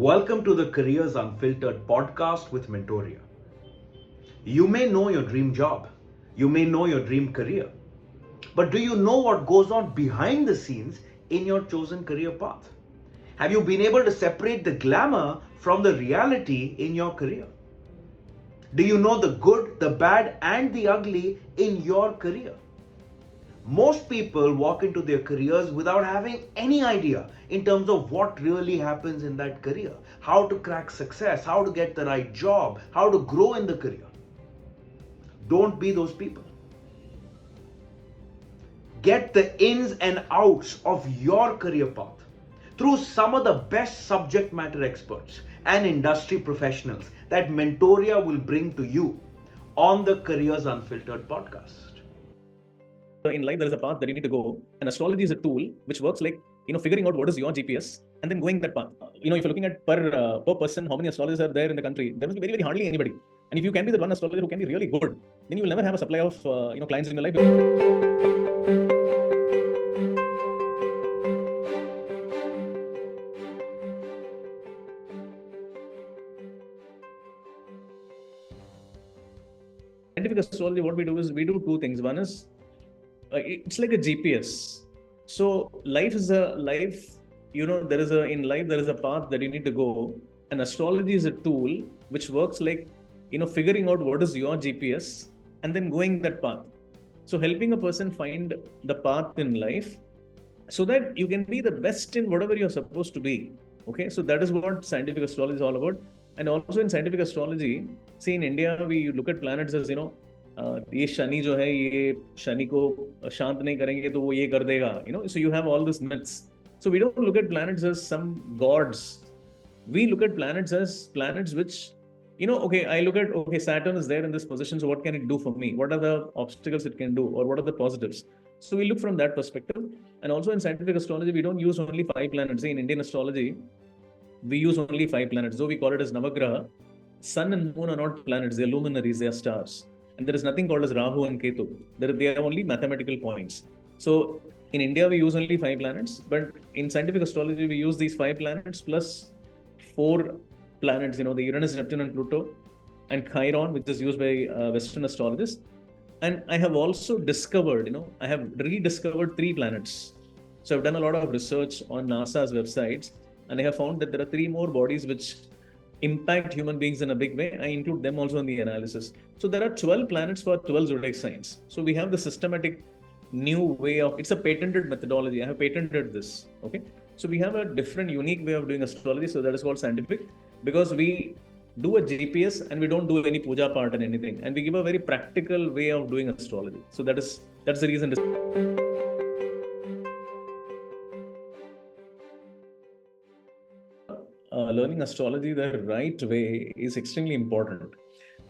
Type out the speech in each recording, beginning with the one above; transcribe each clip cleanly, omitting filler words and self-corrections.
Welcome to the Careers Unfiltered podcast with Mentoria. You may know your dream job, you may know your dream career, but do you know what goes on behind the scenes in your chosen career path? Have you been able to separate the glamour from the reality in your career? Do you know the good, the bad, and the ugly in your career? Most people walk into their careers without having any idea in terms of what really happens in that career, how to crack success, how to get the right job, how to grow in the career. Don't be those people. Get the ins and outs of your career path through some of the best subject matter experts and industry professionals that Mentoria will bring to you on the Careers Unfiltered podcast. In life, there is a path that you need to go, and astrology is a tool which works like figuring out what is your GPS and then going that path. If you're looking at per person, how many astrologers are there in the country, there must be very hardly anybody. And if you can be the one astrologer who can be really good, then you will never have a supply of clients in your life. Scientific astrology, what we do is we do two things. One is it's like a GPS. So life is a life, in life there is a path that you need to go, and astrology is a tool which works like figuring out what is your GPS and then going that path. So helping a person find the path in life so that you can be the best in whatever you're supposed to be. Okay, so that is what scientific astrology is all about. And also in scientific astrology, see, in India we look at planets as ये शनि जो है ये शनि को शांत नहीं करेंगे तो वो ये कर देगा, so you have all these myths. So we don't look at planets as some gods. We look at planets as planets which I look at Saturn is there in this position, so what can it do for me? What are the obstacles it can do, or what are the positives? So we look from that perspective. And also in scientific astrology, we don't use only 5 planets. In Indian astrology, we use only 5 planets, though we call it as Navagraha. Sun and moon are not planets, they are luminaries, they are stars. And there is nothing called as Rahu and Ketu. They are only mathematical points. So in India, we use only 5 planets, but in scientific astrology, we use these 5 planets plus 4 planets, the Uranus, Neptune, and Pluto, and Chiron, which is used by Western astrologists. And I have also discovered, I have rediscovered 3 planets. So I've done a lot of research on NASA's websites, and I have found that there are 3 more bodies which impact human beings in a big way. I include them also in the analysis. So there are 12 planets for 12 zodiac signs. So we have the systematic new way of, it's a patented methodology. I have patented this. Okay. So we have a different, unique way of doing astrology. So that is called scientific, because we do a GPS and we don't do any puja part and anything. And we give a very practical way of doing astrology. So that's the reason. Learning astrology the right way is extremely important.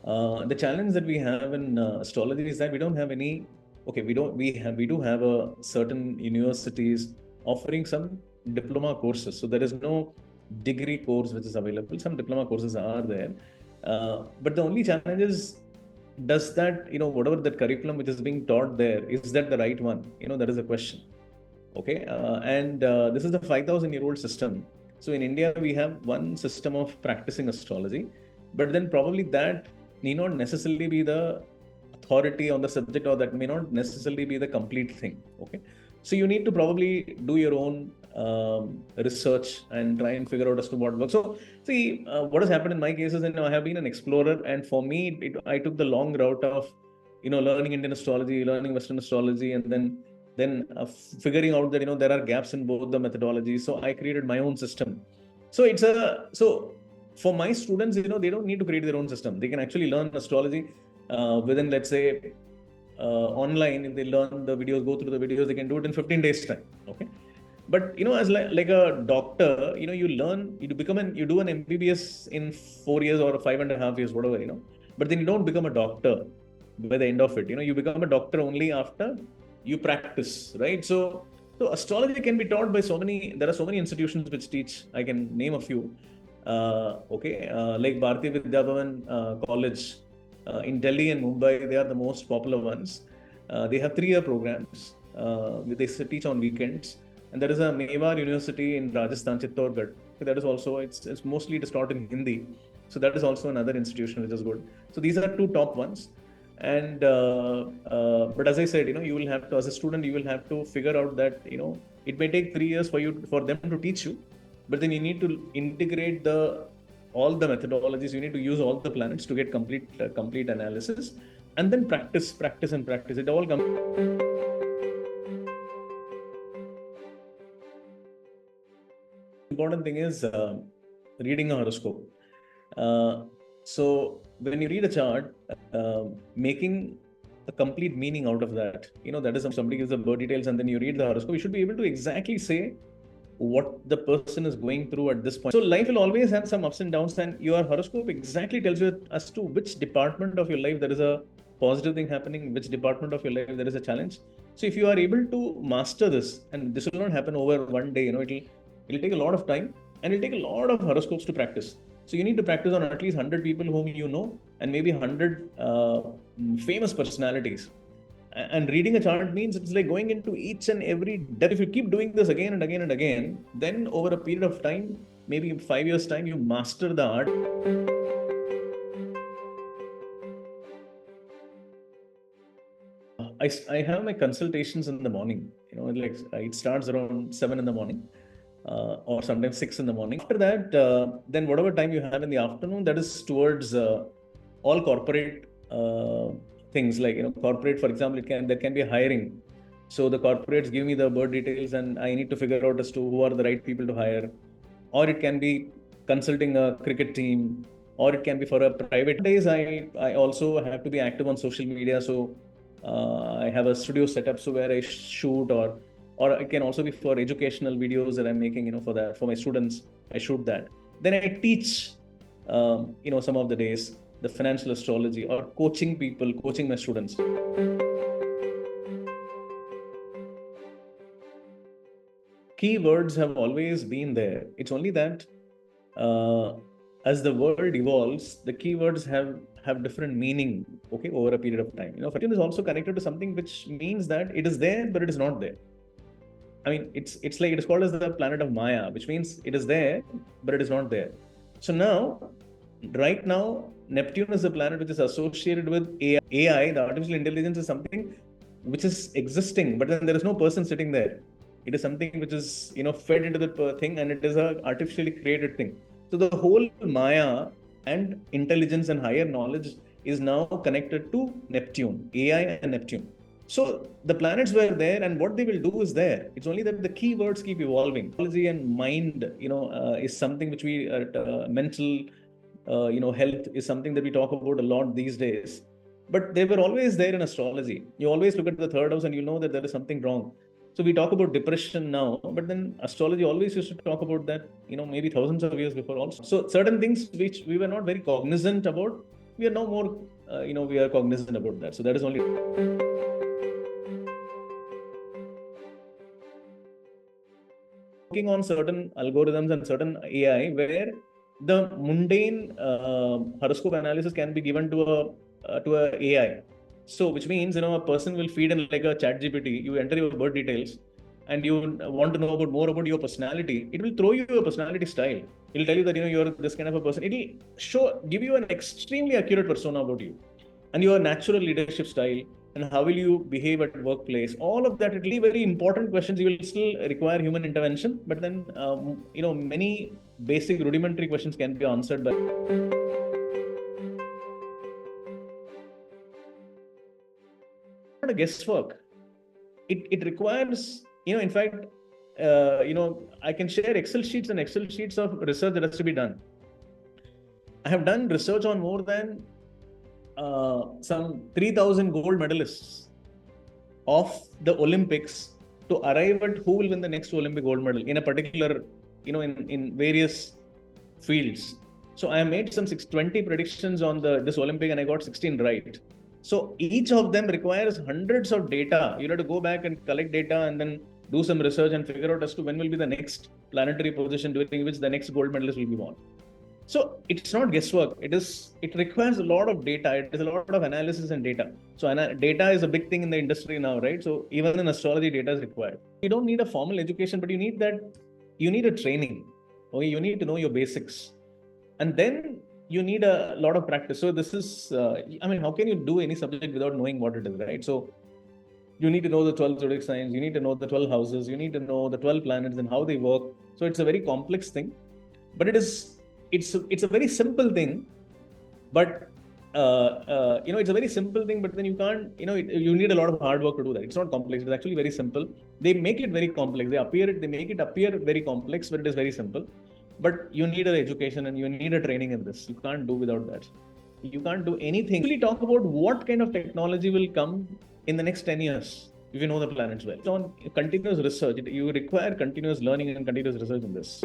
The challenge that we have in astrology is that we don't have any. We do have a certain universities offering some diploma courses. So there is no degree course which is available. Some diploma courses are there, but the only challenge is, does that whatever that curriculum which is being taught there, is that the right one? That is a question. Okay, and this is the 5,000-year-old system. So in India, we have one system of practicing astrology, but then probably that need not necessarily be the authority on the subject, or that may not necessarily be the complete thing. Okay, so you need to probably do your own research and try and figure out as to what works. So see, what has happened in my case is, I have been an explorer, and for me, I took the long route of learning Indian astrology, learning Western astrology, and then figuring out that there are gaps in both the methodologies. So I created my own system. So so for my students, they don't need to create their own system. They can actually learn astrology within, let's say, online. If they learn the videos, go through the videos, they can do it in 15 days time. Okay, but as like a doctor, you do an MBBS in 4 years or 5.5 years, whatever, but then you don't become a doctor by the end of it. You become a doctor only after you practice, right? So astrology can be taught by there are so many institutions which teach. I can name a few. Like Bharati Vidya Bhavan College in Delhi and Mumbai, they are the most popular ones. They have 3-year programs. They teach on weekends. And there is a Mewar University in Rajasthan, Chittorgarh. Okay, that is also, it's mostly it is taught in Hindi. So that is also another institution which is good. So these are two top ones. And but as I said, you will have to, as a student, you will have to figure out that it may take 3 years for them to teach you, but then you need to integrate all the methodologies. You need to use all the planets to get complete analysis, and then practice and practice. It all comes. Important thing is reading a horoscope. So when you read a chart, making a complete meaning out of that, that is, somebody gives the birth details and then you read the horoscope, you should be able to exactly say what the person is going through at this point. So life will always have some ups and downs, and your horoscope exactly tells you as to which department of your life there is a positive thing happening, which department of your life there is a challenge. So if you are able to master this, and this will not happen over one day, it'll take a lot of time, and it'll take a lot of horoscopes to practice. So you need to practice on at least 100 people whom you know, and maybe 100 famous personalities. And reading a chart means it's like going into each and every depth. If you keep doing this again and again and again, then over a period of time, maybe in 5 years' time, you master the art. I have my consultations in the morning. Like it starts around 7 in the morning. Or sometimes 6 in the morning. After that, then whatever time you have in the afternoon, that is towards all corporate things. Like corporate, for example, there can be hiring. So the corporates give me the birth details, and I need to figure out as to who are the right people to hire. Or it can be consulting a cricket team, or it can be for a private days. I also have to be active on social media. So I have a studio setup, so where I shoot, or it can also be for educational videos that I'm making, for my students. I shoot that. Then I teach, some of the days, the financial astrology, or coaching my students. Keywords have always been there. It's only that as the world evolves, the keywords have different meaning, okay, over a period of time. Fortune is also connected to something which means that it is there, but it is not there. I mean, it's like it is called as the planet of Maya, which means it is there, but it is not there. So right now, Neptune is a planet which is associated with AI. AI, the artificial intelligence, is something which is existing, but then there is no person sitting there. It is something which is, fed into the thing, and it is an artificially created thing. So the whole Maya and intelligence and higher knowledge is now connected to Neptune, AI and Neptune. So the planets were there, and what they will do is there. It's only that the keywords keep evolving. Psychology and mind, is something which we mental, health is something that we talk about a lot these days. But they were always there in astrology. You always look at the third house and you know that there is something wrong. So we talk about depression now, but then astrology always used to talk about that, maybe thousands of years before also. So certain things which we were not very cognizant about, we are now more, we are cognizant about that. So that is only. Working on certain algorithms and certain AI where the mundane horoscope analysis can be given to a AI. So which means a person will feed in like a chat GPT. You enter your birth details, and you want to know more about your personality. It will throw you a personality style. It will tell you that you're this kind of a person. It will give you an extremely accurate persona about you, and your natural leadership style, and how will you behave at workplace. All of that, it will be very important questions. You will still require human intervention, but then many basic rudimentary questions can be answered by. Not a guesswork. It requires, in fact, I can share Excel sheets and Excel sheets of research that has to be done. I have done research on more than some 3,000 gold medalists of the Olympics to arrive at who will win the next Olympic gold medal in a particular, in various fields. So I made some 20 predictions on this Olympic, and I got 16 right. So each of them requires hundreds of data. You have to go back and collect data and then do some research and figure out as to when will be the next planetary position during which the next gold medalist will be born. So it's not guesswork. It requires a lot of data. It is a lot of analysis and data. So data is a big thing in the industry now, right? So even in astrology, data is required. You don't need a formal education, but you need a training. Okay, you need to know your basics, and then you need a lot of practice. So this is, how can you do any subject without knowing what it is, right? So you need to know the 12 zodiac signs, you need to know the 12 houses, you need to know the 12 planets and how they work. So it's a very complex thing, but it's a very simple thing. But it's a very simple thing, but then you can't, you need a lot of hard work to do that. It's not complex. It's actually very simple. They make it very complex. They make it appear very complex, but it is very simple. But you need an education and you need a training in this. You can't do without that. You can't do anything. Really talk about what kind of technology will come in the next 10 years if you know the planets well. It's on continuous research. You require continuous learning and continuous research in this.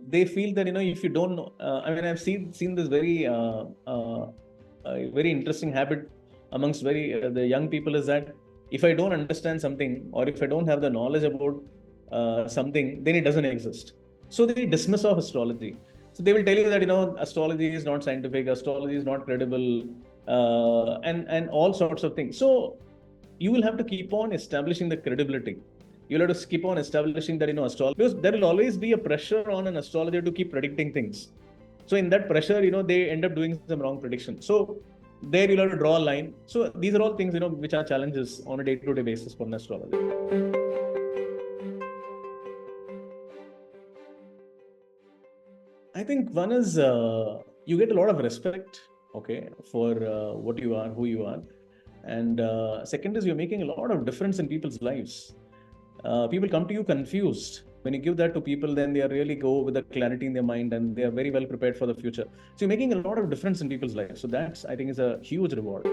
They feel that, if you don't know, I've seen this very very interesting habit amongst the young people, is that if I don't understand something, or if I don't have the knowledge about something, then it doesn't exist. So they dismiss off astrology. So they will tell you that, astrology is not scientific, astrology is not credible, and all sorts of things. So you will have to keep on establishing the credibility. You'll have to keep on establishing that, astrology, because there will always be a pressure on an astrologer to keep predicting things. So in that pressure, they end up doing some wrong prediction. So there you'll have to draw a line. So these are all things, which are challenges on a day-to-day basis for an astrologer. I think one is, you get a lot of respect, okay, for what you are, who you are. And second is, you're making a lot of difference in people's lives. People come to you confused. When you give that to people, then they really go with a clarity in their mind, and they are very well prepared for the future. So you're making a lot of difference in people's lives. So that's, I think, is a huge reward.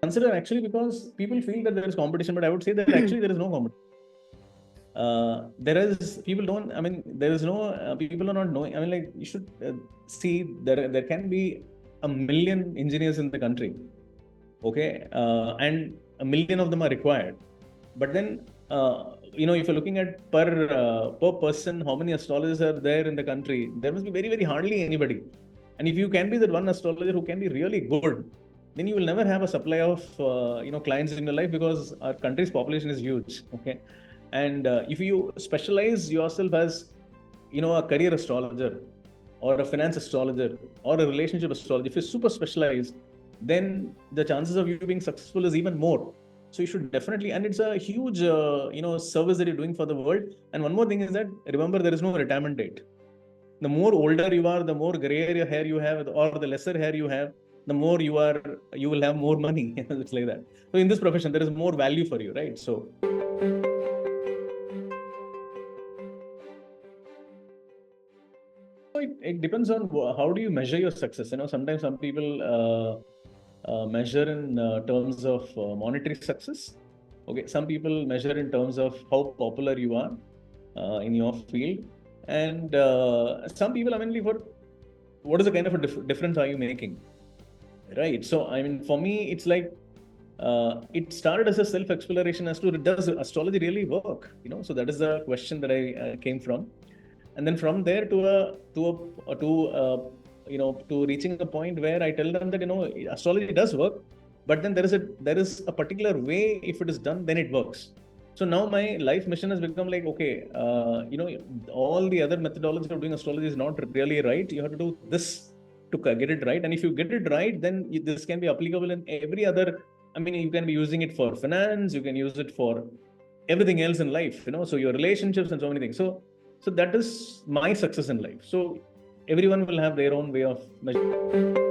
Consider, actually, because people feel that there is competition, but I would say that actually there is no competition. People are not knowing. You should see there can be 1 million engineers in the country. Okay, and 1 million of them are required. But then, if you're looking at per person, how many astrologers are there in the country, there must be very, very hardly anybody. And if you can be that one astrologer who can be really good, then you will never have a supply of clients in your life, because our country's population is huge. Okay, and if you specialize yourself as a career astrologer, or a finance astrologer, or a relationship astrologer, if you're super specialized, then the chances of you being successful is even more. So you should definitely, and it's a huge service that you're doing for the world. And one more thing is that, remember, there is no retirement date. The more older you are, the more gray hair you have, or the lesser hair you have, the more you will have more money. It's like that. So in this profession, there is more value for you, right? So it depends on how do you measure your success. Sometimes some people measure in terms of monetary success. Okay, some people measure in terms of how popular you are in your field, and some people, for what is the kind of a difference are you making, right? So for me, it's like it started as a self-exploration as to, does astrology really work? So that is the question that I came from. And then from there to reaching a point where I tell them that, astrology does work, but then there is a particular way, if it is done, then it works. So now my life mission has become like, okay, all the other methodology of doing astrology is not really right. You have to do this to get it right. And if you get it right, then this can be applicable in every other, you can be using it for finance, you can use it for everything else in life, so your relationships and so many things. So that is my success in life. So everyone will have their own way of measuring.